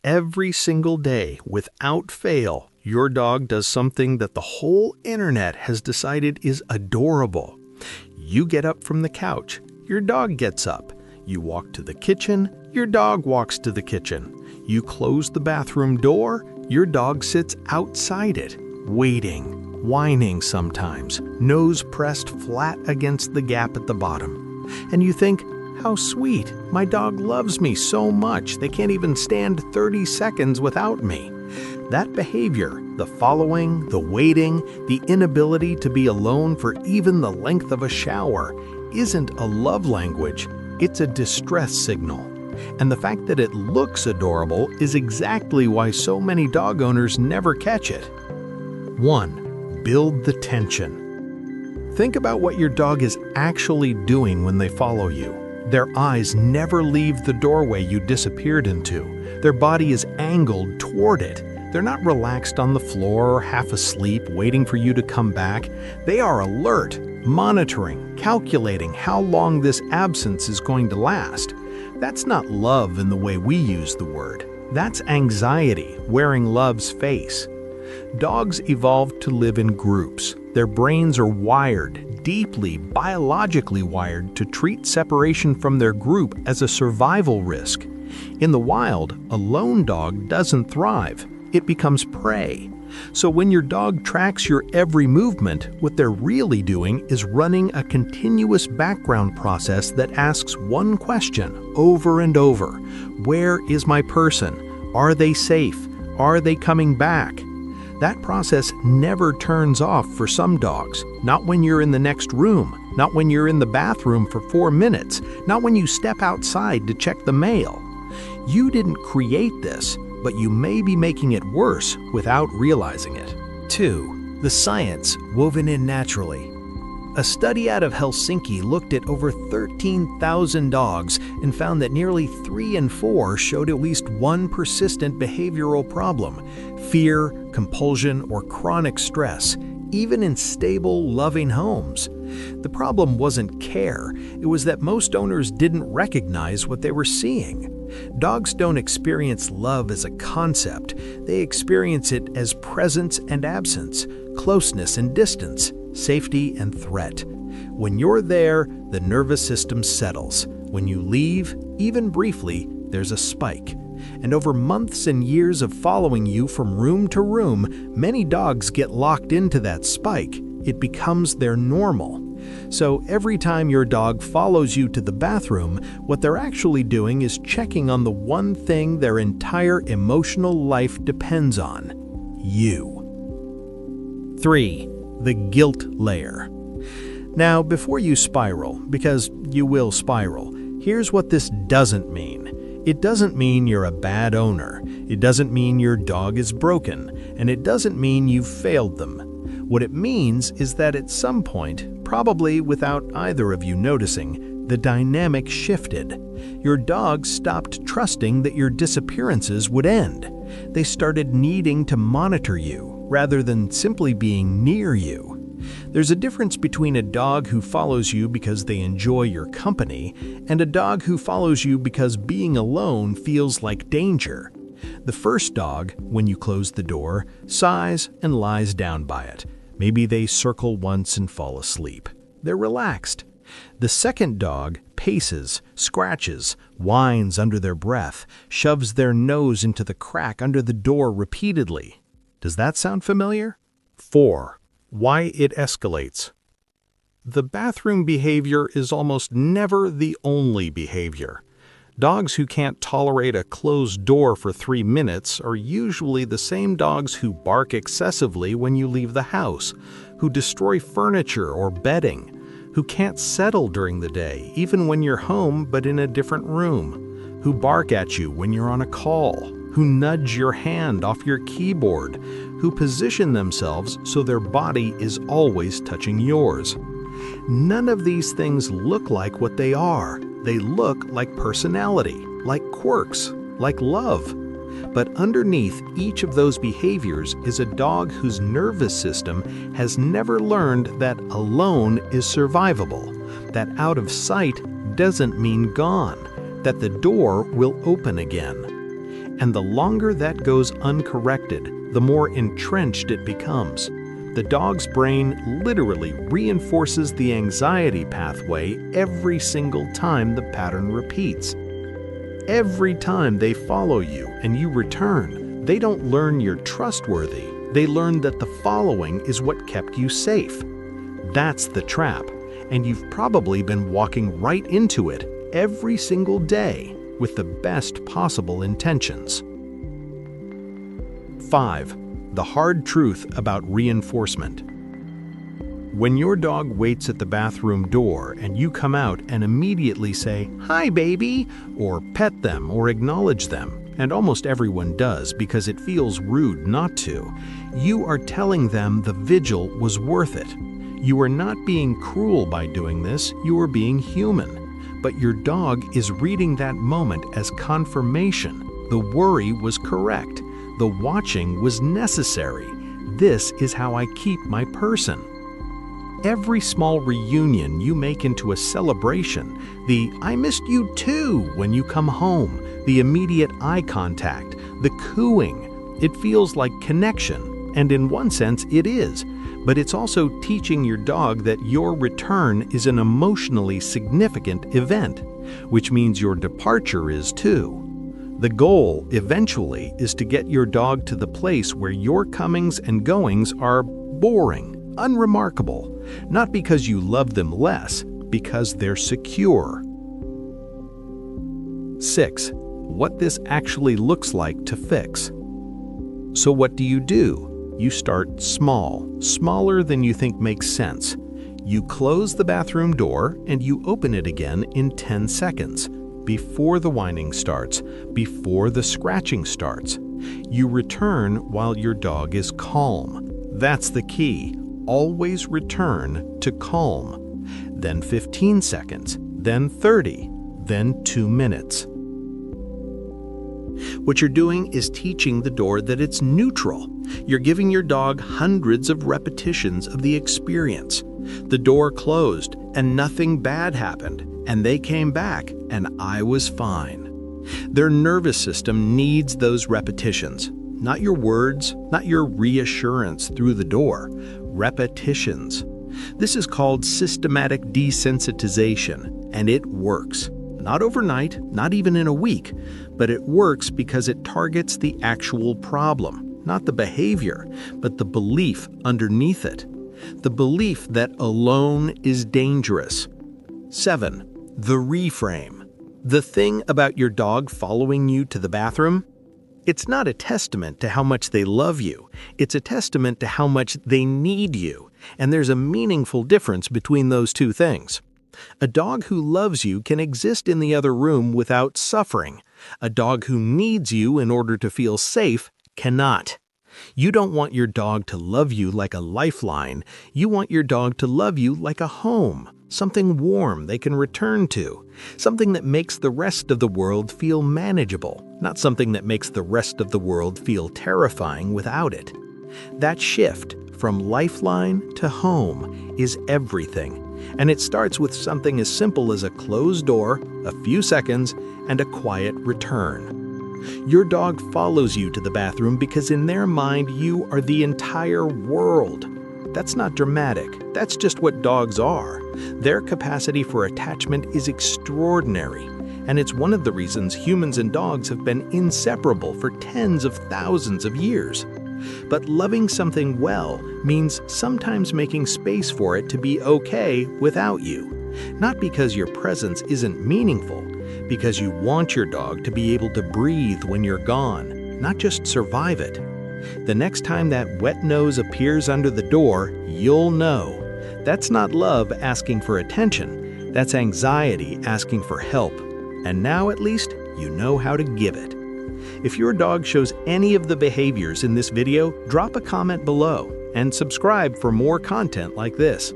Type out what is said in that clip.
Every single day, without fail, your dog does something that the whole internet has decided is adorable. You get up from the couch, your dog gets up. You walk to the kitchen, your dog walks to the kitchen. You close the bathroom door, your dog sits outside it, waiting, whining sometimes, nose pressed flat against the gap at the bottom. And you think, how sweet, my dog loves me so much they can't even stand 30 seconds without me. That behavior, the following, the waiting, the inability to be alone for even the length of a shower, isn't a love language, it's a distress signal. And the fact that it looks adorable is exactly why so many dog owners never catch it. 1. Build the tension. Think about what your dog is actually doing when they follow you. Their eyes never leave the doorway you disappeared into. Their body is angled toward it. They're not relaxed on the floor or half asleep, waiting for you to come back. They are alert, monitoring, calculating how long this absence is going to last. That's not love in the way we use the word. That's anxiety wearing love's face. Dogs evolved to live in groups. Their brains are wired, deeply biologically wired, to treat separation from their group as a survival risk. In the wild, a lone dog doesn't thrive. It becomes prey. So when your dog tracks your every movement, what they're really doing is running a continuous background process that asks one question over and over. Where is my person? Are they safe? Are they coming back? That process never turns off for some dogs. Not when you're in the next room, not when you're in the bathroom for 4 minutes, not when you step outside to check the mail. You didn't create this, but you may be making it worse without realizing it. 2. The science woven in naturally. A study out of Helsinki looked at over 13,000 dogs and found that nearly 3 in 4 showed at least one persistent behavioral problem: fear, compulsion, or chronic stress, even in stable, loving homes. The problem wasn't care, it was that most owners didn't recognize what they were seeing. Dogs don't experience love as a concept, they experience it as presence and absence, closeness and distance, safety and threat. When you're there, the nervous system settles. When you leave, even briefly, there's a spike. And over months and years of following you from room to room, many dogs get locked into that spike. It becomes their normal. So every time your dog follows you to the bathroom, what they're actually doing is checking on the one thing their entire emotional life depends on: you. 3. The guilt layer. Now, before you spiral, because you will spiral, here's what this doesn't mean. It doesn't mean you're a bad owner. It doesn't mean your dog is broken. And it doesn't mean you've failed them. What it means is that at some point, probably without either of you noticing, the dynamic shifted. Your dog stopped trusting that your disappearances would end. They started needing to monitor you, rather than simply being near you. There's a difference between a dog who follows you because they enjoy your company and a dog who follows you because being alone feels like danger. The first dog, when you close the door, sighs and lies down by it. Maybe they circle once and fall asleep. They're relaxed. The second dog paces, scratches, whines under their breath, shoves their nose into the crack under the door repeatedly. Does that sound familiar? 4. Why it escalates. The bathroom behavior is almost never the only behavior. Dogs who can't tolerate a closed door for 3 minutes are usually the same dogs who bark excessively when you leave the house, who destroy furniture or bedding, who can't settle during the day, even when you're home but in a different room, who bark at you when you're on a call, who nudge your hand off your keyboard, who position themselves so their body is always touching yours. None of these things look like what they are. They look like personality, like quirks, like love. But underneath each of those behaviors is a dog whose nervous system has never learned that alone is survivable, that out of sight doesn't mean gone, that the door will open again. And the longer that goes uncorrected, the more entrenched it becomes. The dog's brain literally reinforces the anxiety pathway every single time the pattern repeats. Every time they follow you and you return, they don't learn you're trustworthy. They learn that the following is what kept you safe. That's the trap, and you've probably been walking right into it every single day with the best possible intentions. 5. The hard truth about reinforcement. When your dog waits at the bathroom door and you come out and immediately say, "Hi, baby," or pet them or acknowledge them, and almost everyone does because it feels rude not to, you are telling them the vigil was worth it. You are not being cruel by doing this, you are being human. But your dog is reading that moment as confirmation. The worry was correct. The watching was necessary. This is how I keep my person. Every small reunion you make into a celebration, the "I missed you too" when you come home, the immediate eye contact, the cooing, it feels like connection, and in one sense it is, but it's also teaching your dog that your return is an emotionally significant event, which means your departure is too. The goal, eventually, is to get your dog to the place where your comings and goings are boring, unremarkable, not because you love them less, because they're secure. 6. What this actually looks like to fix. So what do? You start small, smaller than you think makes sense. You close the bathroom door and you open it again in 10 seconds. Before the whining starts, before the scratching starts. You return while your dog is calm. That's the key. Always return to calm. Then 15 seconds, then 30, then 2 minutes. What you're doing is teaching the door that it's neutral. You're giving your dog hundreds of repetitions of the experience. The door closed and nothing bad happened, and they came back and I was fine. Their nervous system needs those repetitions. Not your words, not your reassurance through the door. Repetitions. This is called systematic desensitization, and it works. Not overnight, not even in a week, but it works because it targets the actual problem, not the behavior, but the belief underneath it. The belief that alone is dangerous. 7. The reframe. The thing about your dog following you to the bathroom? It's not a testament to how much they love you. It's a testament to how much they need you. And there's a meaningful difference between those two things. A dog who loves you can exist in the other room without suffering. A dog who needs you in order to feel safe cannot. You don't want your dog to love you like a lifeline. You want your dog to love you like a home, something warm they can return to, something that makes the rest of the world feel manageable, not something that makes the rest of the world feel terrifying without it. That shift from lifeline to home is everything, and it starts with something as simple as a closed door, a few seconds, and a quiet return. Your dog follows you to the bathroom because in their mind you are the entire world. That's not dramatic, that's just what dogs are. Their capacity for attachment is extraordinary, and it's one of the reasons humans and dogs have been inseparable for tens of thousands of years. But loving something well means sometimes making space for it to be okay without you. Not because your presence isn't meaningful, because you want your dog to be able to breathe when you're gone, not just survive it. The next time that wet nose appears under the door, you'll know. That's not love asking for attention, that's anxiety asking for help. And now at least you know how to give it. If your dog shows any of the behaviors in this video, drop a comment below and subscribe for more content like this.